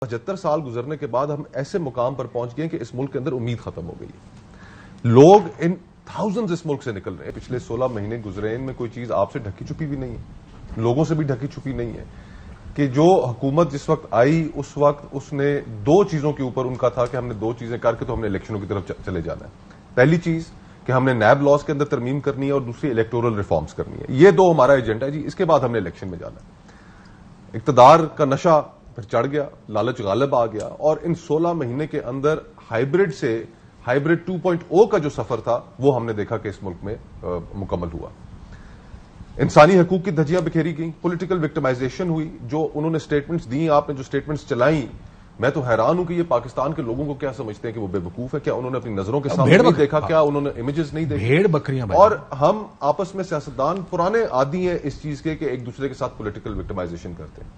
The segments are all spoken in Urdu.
75 سال گزرنے کے بعد ہم ایسے مقام پر پہنچ گئے کہ اس ملک کے اندر امید ختم ہو گئی ہے. لوگ ان تھاؤزنز اس ملک سے نکل رہے ہیں. پچھلے 16 مہینے گزرے ان میں کوئی چیز آپ سے ڈھکی چھپی بھی نہیں ہے, لوگوں سے بھی ڈھکی چھپی نہیں ہے کہ جو حکومت جس وقت آئی اس وقت اس نے دو چیزوں کے اوپر ان کا تھا کہ ہم نے دو چیزیں کر کے تو ہم نے الیکشنوں کی طرف چلے جانا ہے. پہلی چیز کہ ہم نے نیب لاز کے اندر ترمیم کرنی ہے اور دوسری الیکٹورل ریفارمز کرنی ہے. یہ دو ہمارا ایجنڈا ہے جی. اس کے بعد ہم نے الیکشن میں جانا ہے. اقتدار کا نشہ پھر چڑھ گیا, لالچ غالب آ گیا اور ان 16 مہینے کے اندر ہائیبرڈ سے ہائیبرڈ 2.0 کا جو سفر تھا وہ ہم نے دیکھا کہ اس ملک میں مکمل ہوا. انسانی حقوق کی دھجیاں بکھیری گئیں, پولیٹیکل وکٹمائزیشن ہوئی. جو انہوں نے سٹیٹمنٹس دی, آپ نے جو سٹیٹمنٹس چلائیں, میں تو حیران ہوں کہ یہ پاکستان کے لوگوں کو کیا سمجھتے ہیں کہ وہ بے وقوف ہے. کیا انہوں نے اپنی نظروں کے سامنے نہیں دیکھا؟ کیا انہوں نے امیجز نہیں دیکھے؟ بھیڑ بکریاں. اور ہم آپس میں سیاستدان پرانے عادی ہیں اس چیز کے کہ ایک دوسرے کے ساتھ پولیٹیکل وکٹمائزیشن کرتے ہیں.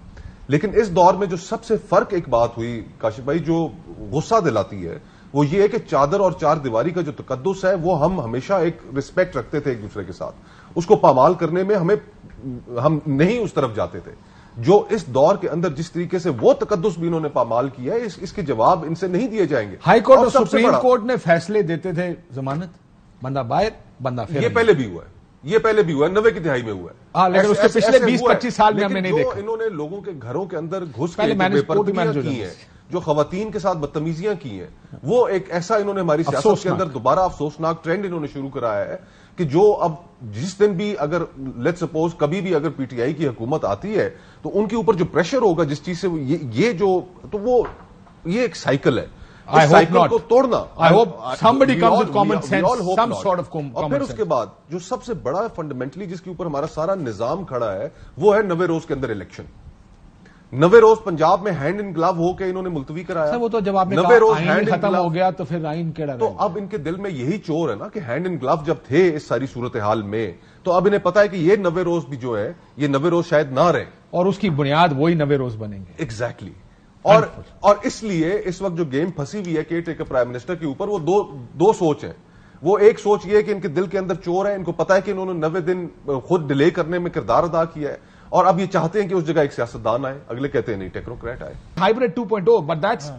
لیکن اس دور میں جو سب سے فرق ایک بات ہوئی کاشف بھائی جو غصہ دلاتی ہے وہ یہ ہے کہ چادر اور چار دیواری کا جو تقدس ہے وہ ہم ہمیشہ ایک رسپیکٹ رکھتے تھے ایک دوسرے کے ساتھ, اس کو پامال کرنے میں ہم نہیں اس طرف جاتے تھے. جو اس دور کے اندر جس طریقے سے وہ تقدس بھی انہوں نے پامال کیا ہے اس کے جواب ان سے نہیں دیے جائیں گے. ہائی کورٹ اور سپریم کورٹ نے فیصلے دیتے تھے ضمانت, بندہ باہر بندہ پھر. یہ پہلے بھی ہوا ہے, یہ پہلے بھی ہوا ہے, 90 کی دہائی میں ہوا ہے. لیکن اس کے پچھلے 20-25 سال میں ہم نے نہیں دیکھا. انہوں نے لوگوں کے گھروں کے اندر گھس کے بے پردگیاں کی ہیں, جو خواتین کے ساتھ بدتمیزیاں کی ہیں, وہ ایک ایسا انہوں نے ہماری سیاست کے اندر دوبارہ افسوسناک ٹرینڈ انہوں نے شروع کرایا ہے کہ جو اب جس دن بھی اگر لیٹ سپوز کبھی بھی اگر پی ٹی آئی کی حکومت آتی ہے تو ان کے اوپر جو پریشر ہوگا جس چیز سے یہ جو تو وہ یہ ایک سائیکل ہے. سائیکل کو توڑنا, اور پھر اس کے بعد جو سب سے بڑا فنڈامنٹلی جس کے اوپر ہمارا سارا نظام کھڑا ہے وہ ہے 90 روز کے اندر الیکشن. 90 روز پنجاب میں ہینڈ ان گلو ہو کے انہوں نے ملتوی کرایا. وہ تو جب آپ نے 90 روز ہینڈ ختم ہو گیا تو پھر آئین کیڑا تو اب ان کے دل میں یہی چور ہے نا کہ ہینڈ ان گلو جب تھے اس ساری صورتحال میں تو اب انہیں پتا ہے کہ یہ 90 روز بھی جو ہے یہ 90 روز شاید نہ رہے اور اس کی بنیاد وہی 90 روز بنیں گے. ایگزیکٹلی. اور اس لیے اس وقت جو گیم پھنسی ہوئی ہے کیئر ٹیکر پرائم منسٹر کے اوپر وہ دو سوچ ہیں. وہ ایک سوچ یہ ہے کہ ان کے دل کے اندر چور ہے, ان کو پتا ہے کہ انہوں نے 90 دن خود ڈیلے کرنے میں کردار ادا کیا ہے اور اب یہ چاہتے ہیں کہ اس جگہ ایک سیاستدان آئے, اگلے کہتے ہیں نہیں ٹیکنوکریٹ آئے. ہائیبرڈ 2.0 بٹ دیٹس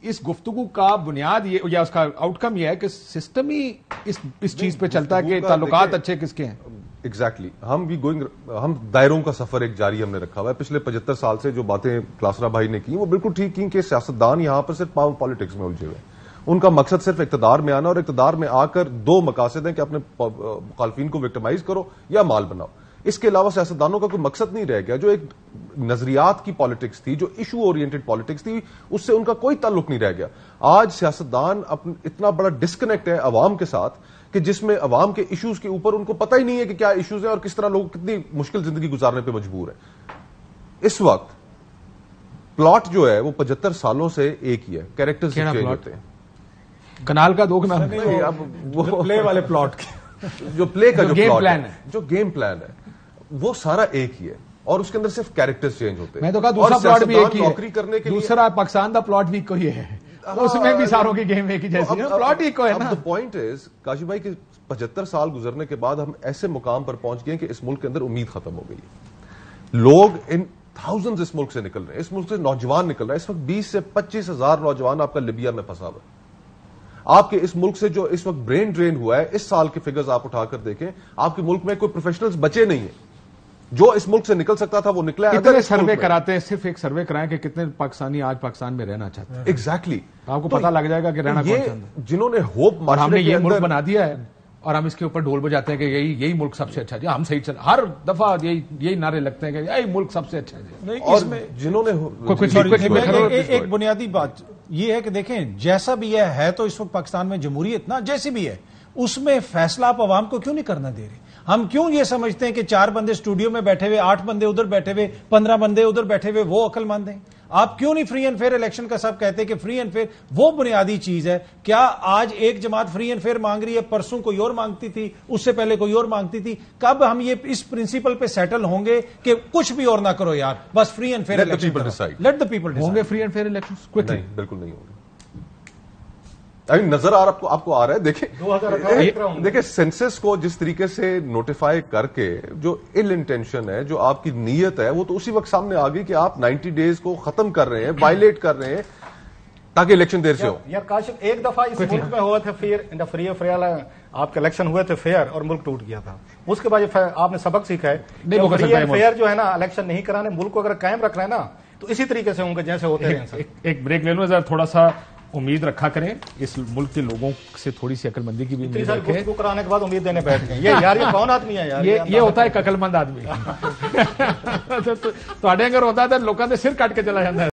اس گفتگو کا بنیاد یہ یا اس کا آؤٹ کم یہ ہے کہ سسٹم ہی اس چیز پہ چلتا ہے کہ تعلقات اچھے کس کے ہیں. ایگزیکٹلی. ہم دائروں کا سفر ایک جاری ہم نے رکھا ہوا ہے. پچھلے 75 سال سے جو باتیں کلاسرا بھائی نے کی وہ بالکل ٹھیک کی کہ سیاستدان یہاں پر صرف پاور پالیٹکس میں الجھے ہوئے ہیں. ان کا مقصد صرف اقتدار میں آنا اور اقتدار میں آ کر دو مقاصد ہیں کہ اپنے مخالفین کو وکٹمائز کرو یا مال بناؤ. اس کے علاوہ سیاستدانوں کا کوئی مقصد نہیں رہ گیا. جو ایک نظریات کی پالیٹکس تھی, جو ایشو اورینٹڈ پالیٹکس تھی, اس سے ان کا کوئی تعلق نہیں رہ گیا. آج سیاستدان اتنا بڑا ڈسکنیکٹ ہے عوام کے ساتھ کہ جس میں عوام کے ایشوز کے اوپر ان کو پتہ ہی نہیں ہے کہ کیا ایشوز ہیں اور کس طرح لوگ کتنی مشکل زندگی گزارنے پہ مجبور ہیں. اس وقت پلاٹ جو ہے وہ 75 سالوں سے ایک ہی ہے. کیریکٹرز چینج ہوتے ہیں. کنال کا دو کنال وہ پلے والے پلاٹ جو پلے کا جو گیم پلان ہے, جو گیم پلان ہے وہ سارا ایک ہی ہے اور اس کے اندر صرف کیریکٹرز چینج ہوتے ہیں. میں تو کہا دوسرا پلاٹ بھی ایک ہی نوکری کرنے کے لیے دوسرا پاکستان کا پلاٹ بھی کوئی ہے, اس میں بھی ساروں کی گیم ایک ہی جیسی ہے, پلاٹ ہی کوئی ہے نا. پوائنٹ از کاشف بھائی کہ 75 سال گزرنے کے بعد ہم ایسے مقام پر پہنچ گئے کہ اس ملک کے اندر امید ختم ہو گئی ہے. لوگ ان تھاؤزنز اس ملک سے نکل رہے ہیں, اس ملک سے نوجوان نکل رہے ہیں. اس وقت 20 سے 25 ہزار نوجوان آپ کا لیبیا میں پھنسا ہوا ہے. آپ کے اس ملک سے جو اس وقت برین ڈرین ہوا ہے, اس سال کے فگرز آپ اٹھا کر دیکھیں, آپ کے ملک میں کوئی پروفیشنلز بچے نہیں ہیں. جو اس ملک سے نکل سکتا تھا وہ نکلا ہے. کتنے سروے کراتے ہیں, صرف ایک سروے کرائیں کہ کتنے پاکستانی آج پاکستان میں رہنا چاہتے ہیں. ایگزیکٹلی. آپ کو پتا لگ جائے گا کہ رہنا کون چاہتا ہے. جنہوں نے ہوپ ہم نے یہ ملک بنا دیا ہے اور ہم اس کے اوپر ڈھول بجاتے ہیں کہ یہی ملک سب سے اچھا ہے. ہم صحیح چل ہر دفعہ یہی نعرے لگتے ہیں کہ یہی ملک سب سے اچھا ہے. اور جنہوں نے ایک بنیادی بات یہ ہے کہ دیکھیں جیسا بھی ہے تو اس وقت پاکستان میں جمہوریت نا جیسی بھی ہے اس میں فیصلہ آپ عوام کو کیوں نہیں کرنا دے رہے. ہم کیوں یہ سمجھتے ہیں کہ 4 بندے اسٹوڈیو میں بیٹھے ہوئے, 8 بندے ادھر بیٹھے ہوئے, 15 بندے ادھر بیٹھے ہوئے وہ عقل مند ہیں. آپ کیوں نہیں فری اینڈ فیئر الیکشن کا سب کہتے ہیں کہ فری اینڈ فیئر وہ بنیادی چیز ہے. کیا آج ایک جماعت فری اینڈ فیئر مانگ رہی ہے, پرسوں کوئی اور مانگتی تھی, اس سے پہلے کوئی اور مانگتی تھی. کب ہم یہ اس پرنسپل پہ سیٹل ہوں گے کہ کچھ بھی اور نہ کرو یار, بس free and fair election. Let the people decide. ہوں گے فری اینڈ فیئر الیکشن؟ بالکل نہیں ہوں گے. نظر آپ کو آ رہا ہے. دیکھیں سینسس کو جس طریقے سے نوٹیفائی کر کے جو ال انٹینشن ہے, جو آپ کی نیت ہے, وہ تو اسی وقت سامنے آ گئی کہ آپ 90 days کو ختم کر رہے ہیں, وائلیٹ کر رہے ہیں تاکہ الیکشن دیر سے ہو. یار کاشف, ایک دفعہ اس ملک میں ہوا تھا فری فیئر آپ کے الیکشن ہوئے تھے فیئر اور ملک ٹوٹ گیا تھا. اس کے بعد آپ نے سبق سیکھا ہے فری اینڈ فیئر جو ہے نا الیکشن نہیں کرانے, ملک کو اگر قائم رکھ رہے ہیں نا تو اسی طریقے سے ہوں گے جیسے ہوتے ہیں. ایک بریک لے لوں ذرا, تھوڑا سا امید رکھا کریں, اس ملک کے لوگوں سے تھوڑی سی عقل مندی کی بھی امید رکھیں. گفتگو کرانے کے بعد امید دینے بیٹھ گئے. یہ یار یہ کون آدمی ہے یار, یہ ہوتا ہے ایک عقل مند آدمی. تو اگر ہوتا ہے تو لوگوں نے سر کٹ کے چلا جاتا ہے.